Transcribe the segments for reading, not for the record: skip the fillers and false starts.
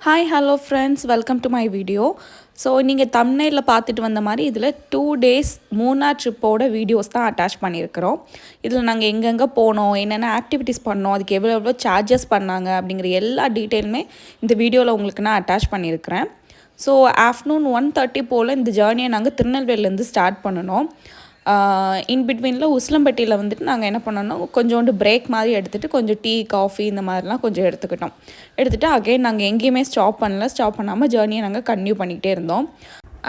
Hi hello friends, welcome to my video. So நீங்கள் தம்ப்நெயிலில் பார்த்துட்டு வந்த மாதிரி இதில் 2 days மூணார் ட்ரிப்போட வீடியோஸ் தான் அட்டாச் பண்ணியிருக்கிறோம். இதில் நாங்கள் எங்கெங்கே போனோம், என்னென்ன ஆக்டிவிட்டீஸ் பண்ணோம், அதுக்கு எவ்வளோ சார்ஜஸ் பண்ணாங்க அப்படிங்கிற எல்லா டீட்டெயிலுமே இந்த வீடியோவில் உங்களுக்கு நான் அட்டாச் பண்ணியிருக்கிறேன். ஸோ ஆஃப்டர்நூன் 1:30 போல் இந்த ஜேர்னியை நாங்கள் திருநெல்வேலியிலேருந்து ஸ்டார்ட் பண்ணணும். இன் பிட்வீனில் உசிலம்பட்டியில் வந்துட்டு நாங்கள் என்ன பண்ணோம், கொஞ்சோண்டு பிரேக் மாதிரி எடுத்துகிட்டு கொஞ்சம் டீ காஃபி இந்த மாதிரிலாம் கொஞ்சம் எடுத்துக்கிட்டோம். எடுத்துகிட்டு அகைன் நாங்கள் எங்கேயுமே ஸ்டாப் பண்ணாமல் ஜேர்னியை நாங்கள் கன்டினியூ பண்ணிக்கிட்டே இருந்தோம்.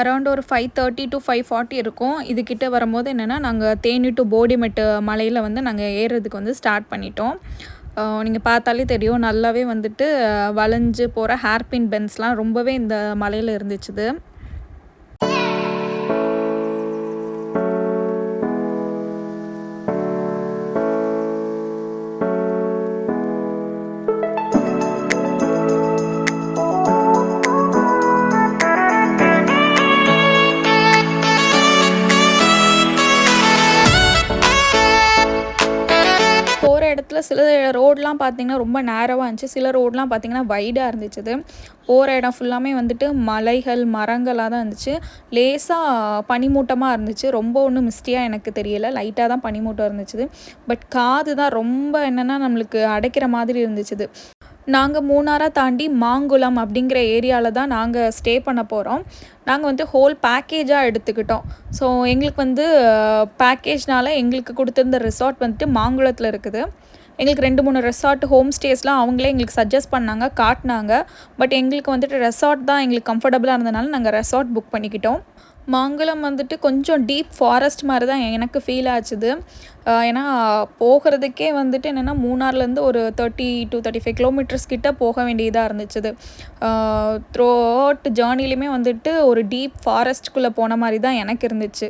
அரௌண்ட் ஒரு 5:30 to 5:40 இருக்கும். இதுக்கிட்ட வரும்போது என்னென்னா நாங்கள் தேனி டு போடிமெட்டு மலையில் வந்து நாங்கள் ஏறுறதுக்கு வந்து ஸ்டார்ட் பண்ணிட்டோம். நீங்கள் பார்த்தாலே தெரியும், நல்லாவே வந்துட்டு வளைஞ்சு போகிற ஹேர்பின் பென்ஸ்லாம் ரொம்பவே இந்த மலையில் இருந்துச்சுது. இடத்துல சில ரோடெலாம் பார்த்திங்கன்னா ரொம்ப நேரவாக இருந்துச்சு, சில ரோடெலாம் பார்த்திங்கன்னா வைடாக இருந்துச்சு. போகிற இடம் ஃபுல்லாமே வந்துட்டு மலைகள் மரங்களாக தான் இருந்துச்சு. லேசாக பனிமூட்டமாக இருந்துச்சு. ரொம்ப ஒன்றும் மிஸ்டியாக எனக்கு தெரியலை, லைட்டாக தான் பனிமூட்டம் இருந்துச்சு. பட் காது தான் ரொம்ப என்னென்னா நம்மளுக்கு அடைக்கிற மாதிரி இருந்துச்சு. நாங்கள் மூணாராக தாண்டி மாங்குளம் அப்படிங்கிற ஏரியாவில் தான் நாங்கள் ஸ்டே பண்ண போகிறோம். நாங்கள் வந்து ஹோல் பேக்கேஜாக எடுத்துக்கிட்டோம். ஸோ எங்களுக்கு வந்து பேக்கேஜ்னால் எங்களுக்கு கொடுத்துருந்த ரிசார்ட் வந்துட்டு மாங்குளத்தில் இருக்குது. எங்களுக்கு 2-3 ரெசார்ட் ஹோம் ஸ்டேஸ்லாம் அவங்களே எங்களுக்கு சஜஸ்ட் பண்ணாங்க, காட்டினாங்க. பட் எங்களுக்கு வந்துட்டு ரெசார்ட் தான் எங்களுக்கு கம்ஃபர்டபுளாக இருந்ததுனால நாங்கள் ரெசார்ட் புக் பண்ணிக்கிட்டோம். மாங்குளம் வந்துட்டு கொஞ்சம் டீப் ஃபாரஸ்ட் மாதிரி தான் எனக்கு ஃபீல் ஆச்சுது. ஏன்னா போகிறதுக்கே வந்துட்டு என்னென்னா மூணார்லேருந்து ஒரு 30 to 35 கிலோமீட்டர்ஸ் கிட்ட போக வேண்டியதாக இருந்துச்சு. த்ரூ அவுட் ஜேர்னிலையுமே வந்துட்டு ஒரு டீப் ஃபாரஸ்ட்குள்ளே போன மாதிரி தான் எனக்கு இருந்துச்சு.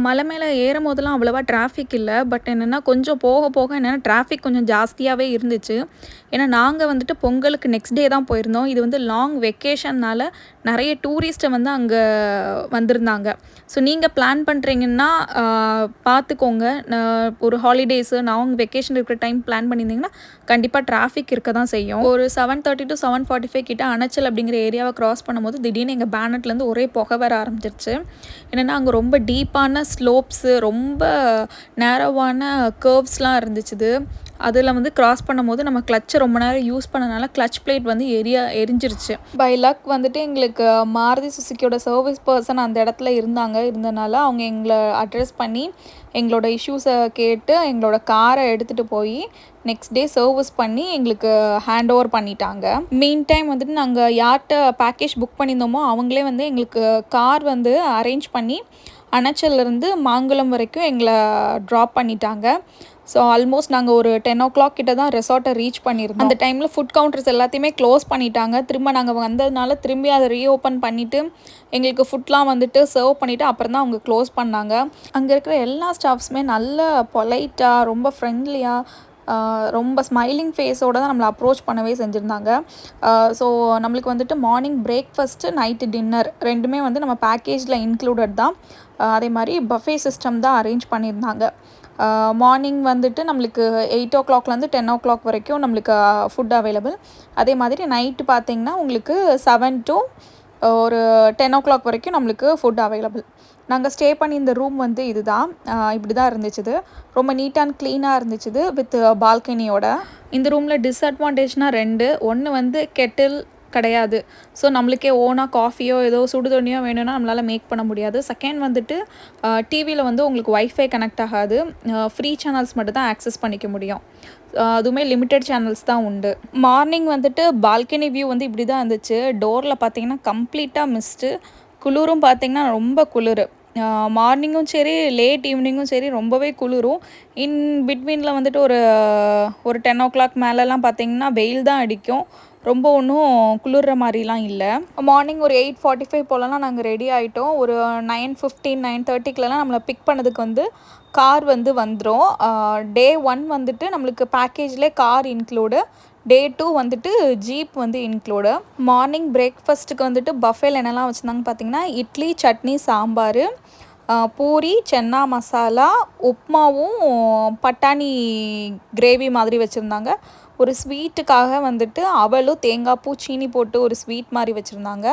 மலை மேலே ஏறும் போதெல்லாம் அவ்வளோவா டிராஃபிக் இல்லை. பட் என்னென்னா கொஞ்சம் போக போக என்னென்னா டிராஃபிக் கொஞ்சம் ஜாஸ்தியாகவே இருந்துச்சு. ஏன்னா நாங்கள் வந்துட்டு பொங்கலுக்கு நெக்ஸ்ட் டே தான் போயிருந்தோம். இது வந்து லாங் வெக்கேஷன்னால் நிறைய டூரிஸ்ட்டை வந்து அங்கே வந்திருந்தாங்க. ஸோ நீங்கள் பிளான் பண்ணுறீங்கன்னா பார்த்துக்கோங்க. ஒரு ஹாலிடேஸு லாங் வெக்கேஷன் இருக்கிற டைம் பிளான் பண்ணியிருந்தீங்கன்னா கண்டிப்பாக டிராஃபிக் இருக்க தான் செய்யும். ஒரு 7:30 to 7:45 கிட்ட அணைச்சல் அப்படிங்கிற ஏரியாவை க்ராஸ் பண்ணும்போது திடீர்னு எங்கள் பேனட்லேருந்து ஒரே புகை வர ஆரம்பிச்சிருச்சு. என்னென்னா அங்கே ரொம்ப டீப்பான ஸ்லோப்ஸு, ரொம்ப நேரோவான கர்வ்ஸ்லாம் இருந்துச்சு. அதில் வந்து க்ராஸ் பண்ணும்போது நம்ம கிளச்சை ரொம்ப நேரம் யூஸ் பண்ணனால கிளச் பிளேட் வந்து எரிஞ்சிருச்சு. பை லக் வந்துட்டு எங்களுக்கு மாருதி சுசுக்கியோட சர்வீஸ் பர்சன் அந்த இடத்துல இருந்தனால அவங்க எங்களை அட்ரஸ் பண்ணி எங்களோட இஷ்யூஸை கேட்டு எங்களோட காரை எடுத்துகிட்டு போய் நெக்ஸ்ட் டே சர்வீஸ் பண்ணி எங்களுக்கு ஹேண்ட் ஓவர் பண்ணிட்டாங்க. மீன் டைம் வந்துட்டு நாங்கள் யார்கிட்ட பேக்கேஜ் புக் பண்ணியிருந்தோமோ அவங்களே வந்து எங்களுக்கு கார் வந்து அரேஞ்ச் பண்ணி அணைச்சல்லேருந்து மாங்குளம் வரைக்கும் எங்களை ட்ராப் பண்ணிட்டாங்க. ஸோ ஆல்மோஸ்ட் நாங்கள் ஒரு 10 o'clock கிட்ட தான் ரெசார்ட்டை ரீச் பண்ணியிருந்தோம். அந்த டைமில் ஃபுட் கவுண்டர்ஸ் எல்லாத்தையுமே க்ளோஸ் பண்ணிட்டாங்க. திரும்ப நாங்கள் வந்ததுனால திரும்பி அதை ரீஓப்பன் பண்ணிவிட்டு எங்களுக்கு ஃபுட்லாம் வந்துட்டு சர்வ் பண்ணிவிட்டு அப்புறம் தான் அவங்க க்ளோஸ் பண்ணாங்க. அங்கே இருக்கிற எல்லா ஸ்டாஃப்ஸுமே நல்ல பொலைட்டாக, ரொம்ப ஃப்ரெண்ட்லியாக, ரொம்ப ஸ்மைலிங் ஃபேஸோடு தான் நம்மளை அப்ரோச் பண்ணவே செஞ்சுருந்தாங்க. ஸோ நம்மளுக்கு வந்துட்டு மார்னிங் பிரேக்ஃபாஸ்ட்டு, நைட்டு டின்னர் ரெண்டுமே வந்து நம்ம பேக்கேஜில் இன்க்ளூடட் தான். அதே மாதிரி பஃபே சிஸ்டம் தான் அரேஞ்ச் பண்ணியிருந்தாங்க. மார்னிங் வந்துட்டு நம்மளுக்கு 8 o'clockலேருந்து 10 o'clock வரைக்கும் நம்மளுக்கு ஃபுட் அவைலபிள். அதே மாதிரி நைட்டு பார்த்திங்கன்னா உங்களுக்கு 7 to ஒரு 10 o'clock வரைக்கும் நம்மளுக்கு ஃபுட் அவைலபிள். நாங்கள் ஸ்டே பண்ணி இந்த ரூம் வந்து இதுதான், இப்படி தான் இருந்துச்சு. ரொம்ப நீட் அண்ட் க்ளீனாக இருந்துச்சு வித் பால்கனியோட. இந்த ரூமில் டிஸ்அட்வான்டேஜ்னால் 2. ஒன்று வந்து கெட்டில் கிடையாது. ஸோ நம்மளுக்கே ஓனாக காஃபியோ ஏதோ சுடு தண்ணியோ வேணும்னா நம்மளால் மேக் பண்ண முடியாது. செகண்ட் வந்துட்டு டிவியில் வந்து உங்களுக்கு வைஃபை கனெக்ட் ஆகாது. ஃப்ரீ சேனல்ஸ் மட்டும் தான் ஆக்சஸ் பண்ணிக்க முடியும். அதுவுமே லிமிட்டட் சேனல்ஸ் தான் உண்டு. மார்னிங் வந்துட்டு பால்கனி வியூ வந்து இப்படி தான் இருந்துச்சு. டோரில் பார்த்தீங்கன்னா கம்ப்ளீட்டாக மிஸ்ட்டு. குளிரும் பார்த்திங்கன்னா ரொம்ப குளிர். மார்னிங்கும் சரி லேட் ஈவினிங்கும் சரி ரொம்பவே குளிரும். இன் பிட்வீனில் வந்துட்டு ஒரு 10 o'clock மேலெலாம் பார்த்திங்கன்னா வெயில் தான் அடிக்கும். ரொம்ப ஒன்றும் குளிர்ற மாதிரிலாம் இல்லை. மார்னிங் ஒரு 8:45 போலலாம் நாங்கள் ரெடி ஆகிட்டோம். ஒரு 9:15 9:30 நம்மளை பிக் பண்ணதுக்கு வந்து கார் வந்து வந்துடும். Day 1 வந்துட்டு நம்மளுக்கு பேக்கேஜ்லேயே கார் இன்க்ளூடு. Day 2 வந்துட்டு ஜீப் வந்து இன்க்ளூடு. மார்னிங் பிரேக்ஃபாஸ்ட்டுக்கு வந்துட்டு பஃபேல என்னெல்லாம் வச்சுருந்தாங்கன்னு பார்த்தீங்கன்னா, இட்லி, சட்னி, சாம்பார், பூரி, சென்னா மசாலா, உப்மாவும் பட்டாணி கிரேவி மாதிரி வச்சுருந்தாங்க. ஒரு ஸ்வீட்டுக்காக வந்துட்டு அவலும் தேங்காய் பூ சீனி போட்டு ஒரு ஸ்வீட் மாதிரி வச்சுருந்தாங்க.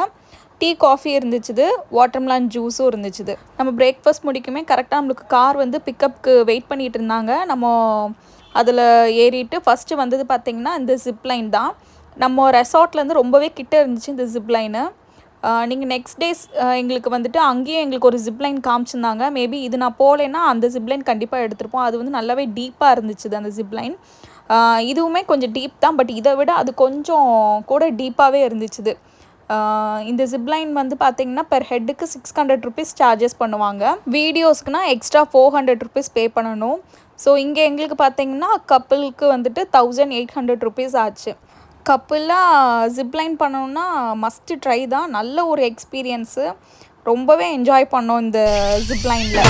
டீ காஃபி இருந்துச்சுது, வாட்டர்மெலன் ஜூஸும் இருந்துச்சுது. நம்ம பிரேக்ஃபாஸ்ட் முடிக்குமே கரெக்டாக நம்மளுக்கு கார் வந்து பிக்கப்புக்கு வெயிட் பண்ணிகிட்டு இருந்தாங்க. நம்ம அதில் ஏறிட்டு ஃபஸ்ட்டு வந்தது பார்த்திங்கன்னா இந்த ஜிப்லைன் தான். நம்ம ரெசார்ட்லேருந்து ரொம்பவே கிட்ட இருந்துச்சு இந்த ஜிப்லைனு. நீங்கள் நெக்ஸ்ட் டேஸ் எங்களுக்கு வந்துட்டு அங்கேயும் எங்களுக்கு ஒரு ஜிப்லைன் காமிச்சிருந்தாங்க. மேபி இது நான் போகலைன்னா அந்த ஜிப்லைன் கண்டிப்பாக எடுத்திருப்போம். அது வந்து நல்லாவே டீப்பாக இருந்துச்சுது அந்த ஜிப்லைன். இதுவுமே கொஞ்சம் டீப் தான், பட் இதை விட அது கொஞ்சம் கூட டீப்பாகவே இருந்துச்சுது. இந்த ஜிப்லைன் வந்து பார்த்திங்கன்னா பெர் ஹெட்டுக்கு 600 ருபீஸ் சார்ஜஸ் பண்ணுவாங்க. வீடியோஸ்க்குனா எக்ஸ்ட்ரா 400 ருபீஸ் பே பண்ணணும். ஸோ இங்கே எங்களுக்கு பார்த்திங்கன்னா கப்புளுக்கு வந்துட்டு 1800 ருபீஸ் ஆச்சு. கப்புலாக ஜிப்லைன் பண்ணணுன்னா மஸ்ட்டு ட்ரை தான். நல்ல ஒரு எக்ஸ்பீரியன்ஸு. ரொம்பவே என்ஜாய் பண்ணோம் இந்த ஜிப்லைனில்.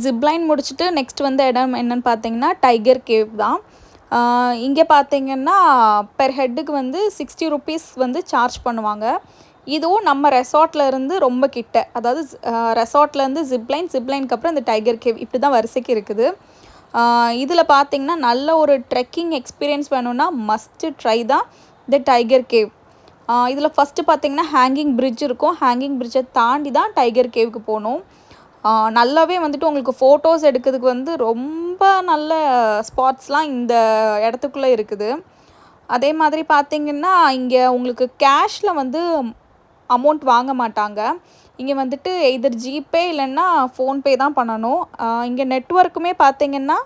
ஜிப்லைன் முடிச்சுட்டு நெக்ஸ்ட் வந்த இடம் என்னென்னு பார்த்தீங்கன்னா டைகர் கேவ் தான். இங்கே பார்த்தீங்கன்னா பெர் ஹெட்டுக்கு வந்து 60 ருபீஸ் வந்து சார்ஜ் பண்ணுவாங்க. இதுவும் நம்ம ரெசார்ட்லேருந்து ரொம்ப கிட்ட, அதாவது ரெசார்ட்லேருந்து ஜிப்லைனுக்கு அப்புறம் இந்த டைகர் கேவ் இப்படி தான் வரிசைக்கு இருக்குது. இதில் பார்த்திங்கன்னா நல்ல ஒரு ட்ரெக்கிங் எக்ஸ்பீரியன்ஸ் வேணும்னா மஸ்ட்டு ட்ரை தான் இந்த டைகர் கேவ். இதில் ஃபஸ்ட்டு பார்த்திங்கன்னா ஹேங்கிங் பிரிட்ஜ் இருக்கும். ஹேங்கிங் பிரிட்ஜை தாண்டி தான் டைகர் கேவுக்கு போகணும். நல்லாவே வந்துட்டு உங்களுக்கு ஃபோட்டோஸ் எடுக்கிறதுக்கு வந்து ரொம்ப நல்ல ஸ்பாட்ஸ்லாம் இந்த இடத்துக்குள்ளே இருக்குது. அதே மாதிரி பார்த்திங்கன்னா இங்கே உங்களுக்கு கேஷில் வந்து அமௌண்ட் வாங்க மாட்டாங்க. இங்கே வந்துட்டு எய்தர் ஜிபே இல்லைன்னா ஃபோன்பே தான் பண்ணணும். இங்கே நெட்வொர்க்குமே பார்த்திங்கன்னா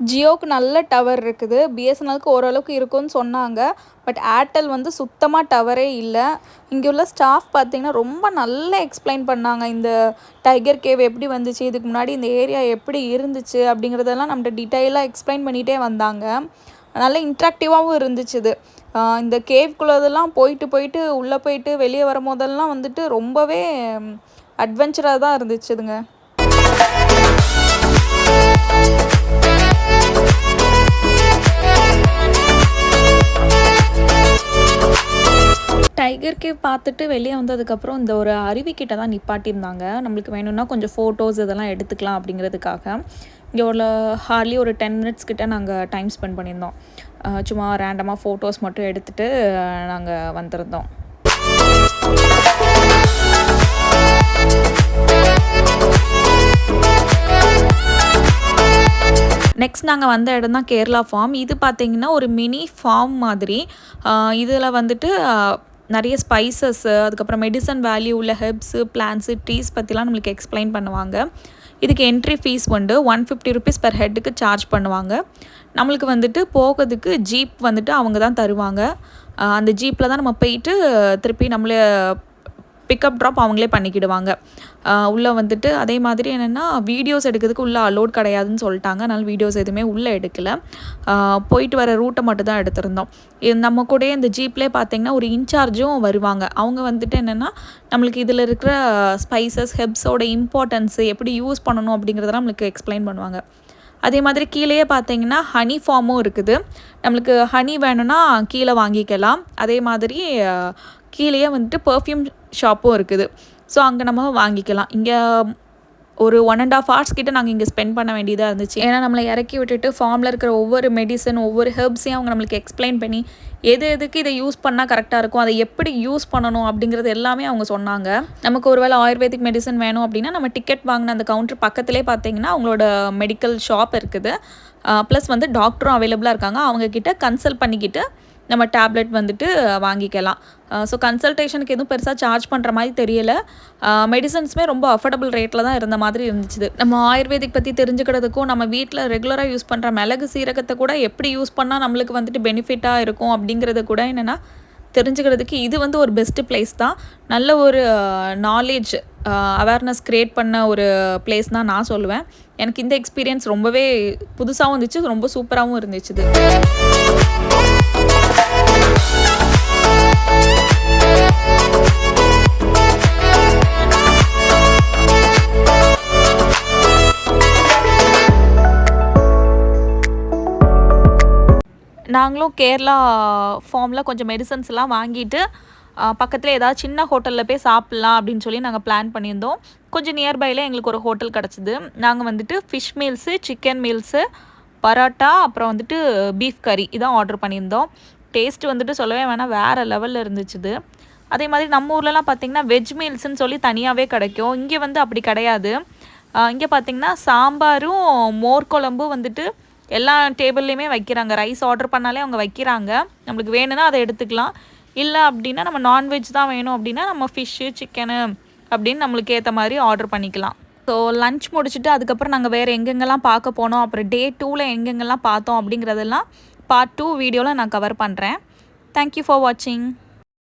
ஜியோவுக்கு நல்ல டவர் இருக்குது. பிஎஸ்என்எலுக்கு ஓரளவுக்கு இருக்குன்னு சொன்னாங்க. பட் ஏர்டெல் வந்து சுத்தமாக டவரே இல்லை. இங்கே உள்ள ஸ்டாஃப் பார்த்திங்கன்னா ரொம்ப நல்லா எக்ஸ்பிளைன் பண்ணாங்க. இந்த டைகர் கேவ் எப்படி வந்துச்சு, இதுக்கு முன்னாடி இந்த ஏரியா எப்படி இருந்துச்சு அப்படிங்கிறதெல்லாம் நம்மகிட்ட டீட்டெயிலாக எக்ஸ்பிளைன் பண்ணிகிட்டே வந்தாங்க. நல்ல இன்ட்ராக்டிவாகவும் இருந்துச்சு இது. இந்த கேவ்குள்ளதெல்லாம் போயிட்டு உள்ளே போயிட்டு வெளியே வரும்போதெல்லாம் வந்துட்டு ரொம்பவே அட்வென்ச்சராக தான் இருந்துச்சுதுங்க. டைகர் கேவ் பார்த்துட்டு வெளியே வந்ததுக்கப்புறம் இந்த ஒரு அருவிக்கிட்ட தான் நிப்பாட்டியிருந்தாங்க. நம்மளுக்கு வேணும்னா கொஞ்சம் ஃபோட்டோஸ் இதெல்லாம் எடுத்துக்கலாம் அப்படிங்கிறதுக்காக. இங்கே ஹார்ட்லி ஒரு 10 மினிட்ஸ் கிட்ட நாங்கள் டைம் ஸ்பெண்ட் பண்ணியிருந்தோம். சும்மா ரேண்டமாக ஃபோட்டோஸ் மட்டும் எடுத்துகிட்டு நாங்கள் வந்திருந்தோம். நெக்ஸ்ட் நாங்கள் வந்த இடம் தான் கேரளா ஃபார்ம். இது பார்த்திங்கன்னா ஒரு மினி ஃபார்ம் மாதிரி. இதில் வந்துட்டு நிறைய ஸ்பைசஸ்ஸு, அதுக்கப்புறம் மெடிசன் வேல்யூ உள்ள ஹெர்ப்ஸு, பிளான்ட்ஸு, ட்ரீஸ் பற்றிலாம் நம்மளுக்கு எக்ஸ்பிளைன் பண்ணுவாங்க. இதுக்கு என்ட்ரி ஃபீஸ் வந்து 150 ருபீஸ் பெர் ஹெட்டுக்கு சார்ஜ் பண்ணுவாங்க. நம்மளுக்கு வந்துட்டு போகிறதுக்கு ஜீப் வந்துட்டு அவங்க தான் தருவாங்க. அந்த ஜீப்பில் தான் நம்ம போயிட்டு திருப்பி நம்மளே பிக்கப் ட்ராப் அவங்களே பண்ணிக்கிடுவாங்க. உள்ளே வந்துட்டு அதே மாதிரி என்னென்னா வீடியோஸ் எடுக்கிறதுக்கு உள்ளே அலோட் கிடையாதுன்னு சொல்லிட்டாங்க. அதனால் வீடியோஸ் எதுவுமே உள்ளே எடுக்கலை. போயிட்டு வர ரூட்டை மட்டும் தான் எடுத்திருந்தோம். நம்ம கூட இந்த ஜீப்லேயே பார்த்திங்கன்னா ஒரு இன்சார்ஜும் வருவாங்க. அவங்க வந்துட்டு என்னென்னா நம்மளுக்கு இதில் இருக்கிற ஸ்பைசஸ், ஹெர்ப்ஸோட இம்பார்ட்டன்ஸு எப்படி யூஸ் பண்ணணும் அப்படிங்கிறதெல்லாம் நம்மளுக்கு எக்ஸ்பிளைன் பண்ணுவாங்க. அதே மாதிரி கீழேயே பார்த்தீங்கன்னா ஹனி ஃபார்மும் இருக்குது. நம்மளுக்கு ஹனி வேணும்னா கீழே வாங்கிக்கலாம். அதே மாதிரி கீழேயே வந்துட்டு பர்ஃப்யூம் ஷாப்பும் இருக்குது. ஸோ அங்கே நம்ம வாங்கிக்கலாம். இங்கே ஒரு 1.5 hours கிட்ட நாங்கள் இங்கே ஸ்பெண்ட் பண்ண வேண்டியதாக இருந்துச்சு. ஏன்னா நம்மளை இறக்கி விட்டுட்டு ஃபார்மில் இருக்கிற ஒவ்வொரு மெடிசன், ஒவ்வொரு ஹெர்ப்ஸையும் அவங்க நம்மளுக்கு எக்ஸ்பிளைன் பண்ணி எதுக்கு இதை யூஸ் பண்ணால் கரெக்டாக இருக்கும், அதை எப்படி யூஸ் பண்ணணும் அப்படிங்கிறது எல்லாமே அவங்க சொன்னாங்க. நமக்கு ஒரு வேளை ஆயுர்வேதிக் மெடிசன் வேணும் அப்படின்னா நம்ம டிக்கெட் வாங்கின அந்த கவுண்டர் பக்கத்துலேயே பார்த்தீங்கன்னா அவங்களோட மெடிக்கல் ஷாப் இருக்குது. ப்ளஸ் வந்து டாக்டரும் அவைலபிளாக இருக்காங்க. அவங்கக்கிட்ட கன்சல்ட் பண்ணிக்கிட்டு நம்ம டேப்லெட் வந்துட்டு வாங்கிக்கலாம். ஸோ கன்சல்டேஷனுக்கு எதுவும் பெருசாக சார்ஜ் பண்ணுற மாதிரி தெரியலை. மெடிசன்ஸுமே ரொம்ப அஃபோர்டபுள் ரேட்டில் தான் இருந்த மாதிரி இருந்துச்சு. நம்ம ஆயுர்வேதிக் பற்றி தெரிஞ்சுக்கிறதுக்கும் நம்ம வீட்டில் ரெகுலராக யூஸ் பண்ணுற மிளகு சீரகத்தை கூட எப்படி யூஸ் பண்ணால் நம்மளுக்கு வந்துட்டு பெனிஃபிட்டாக இருக்கும் அப்படிங்கிறத கூட என்னென்னா தெரிஞ்சுக்கிறதுக்கு இது வந்து ஒரு பெஸ்ட்டு பிளேஸ் தான். நல்ல ஒரு நாலேஜ் அவேர்னஸ் க்ரியேட் பண்ண ஒரு பிளேஸ் தான் நான் சொல்லுவேன். எனக்கு இந்த எக்ஸ்பீரியன்ஸ் ரொம்பவே புதுசாகவும் இருந்துச்சு, ரொம்ப சூப்பராகவும் இருந்துச்சு. நாங்களும் கேரளா ஃபார்மில் கொஞ்சம் மெடிசன்ஸ்லாம் வாங்கிட்டு பக்கத்தில் ஏதாவது சின்ன ஹோட்டலில் போய் சாப்பிட்லாம் அப்படின்னு சொல்லி நாங்கள் பிளான் பண்ணியிருந்தோம். கொஞ்சம் நியர்பையில் எங்களுக்கு ஒரு ஹோட்டல் கிடச்சிது. நாங்கள் வந்துட்டு fish meals, chicken meals, parotta, அப்புறம் வந்துட்டு பீஃப் கறி இதான் ஆர்டர் பண்ணியிருந்தோம். டேஸ்ட்டு வந்துட்டு சொல்லவே வேணாம், வேறு லெவலில் இருந்துச்சுது. அதே மாதிரி நம்ம ஊர்லலாம் பார்த்திங்கன்னா வெஜ் மீல்ஸுன்னு சொல்லி தனியாகவே கிடைக்கும். இங்கே வந்து அப்படி கிடையாது. இங்கே பார்த்திங்கன்னா சாம்பாரும் மோர் குழம்பும் வந்துட்டு எல்லா டேபிள்லேயுமே வைக்கிறாங்க. ரைஸ் ஆர்டர் பண்ணாலே அவங்க வைக்கிறாங்க. நம்மளுக்கு வேணும்னா அதை எடுத்துக்கலாம். இல்லை அப்படின்னா நம்ம நான்வெஜ் தான் வேணும் அப்படின்னா நம்ம ஃபிஷ்ஷு, சிக்கனு அப்படின்னு நம்மளுக்கு ஏற்ற மாதிரி ஆர்டர் பண்ணிக்கலாம். ஸோ லன்ச் முடிச்சுட்டு அதுக்கப்புறம் நாங்கள் வேறு எங்கெங்கெல்லாம் பார்க்க போனோம், அப்புறம் டே 2ல் எங்கெங்கெல்லாம் பார்த்தோம் அப்படிங்கிறதெல்லாம் பார்ட் 2 வீடியோவில் நான் கவர் பண்ணுறேன். தேங்க்யூ ஃபார் வாட்சிங்.